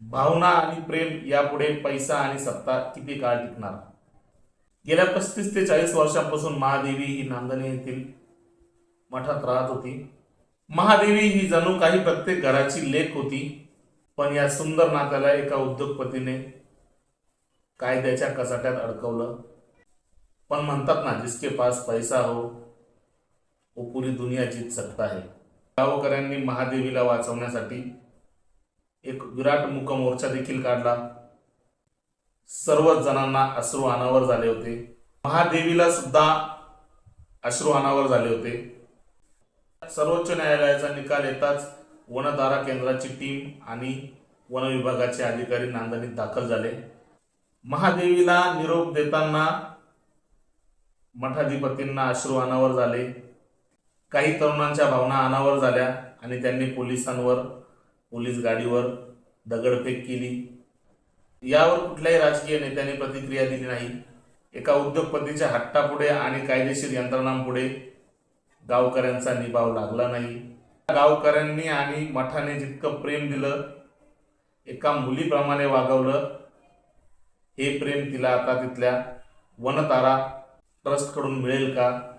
भावना आणि प्रेम यापुढे पैसा आणि सत्ता किती काळ टिकणार? गेल्या 35 ते 40 वर्षांपासून महादेवी ही नांदणे येथील मठात राहत होती. महादेवी ही जणू काही प्रत्येक घराची लेक होती. पण या सुंदर नात्याला एका उद्योगपतीने कायद्याच्या कचाट्यात अडकवलं. पण म्हणतात ना, जिसके पास पैसा हो वो पूरी दुनिया जीत सकता है. गावकऱ्यांनी महादेवीला वाचवण्यासाठी एक विराट मूक मोर्चा देखील काढला. सर्वच जणांना अश्रू अनावर झाले होते. महादेवीला सुद्धा अश्रू अनावर झाले होते. सर्वोच्च न्यायालयाचा निकाल येताच वनधारा केंद्राची टीम आणि वन विभागाचे अधिकारी नांदणीत दाखल झाले. महादेवीला निरोप देताना मठाधिपतींना अश्रू अनावर झाले. काही तरुणांच्या भावना अनावर झाल्या आणि त्यांनी पोलिसांवर, पोलीस गाडीवर दगडफेक केली. यावर कुठल्याही राजकीय नेत्याने प्रतिक्रिया दिली नाही. एका उद्योगपतीच्या हट्टापुढे आणि कायदेशीर यंत्रणांपुढे गावकऱ्यांचा निभाव लागला नाही. गावकऱ्यांनी आणि मठाने जितकं प्रेम दिलं, एका मुलीप्रमाणे वागवलं, हे प्रेम तिला आता तिथल्या वनतारा ट्रस्टकडून मिळेल का?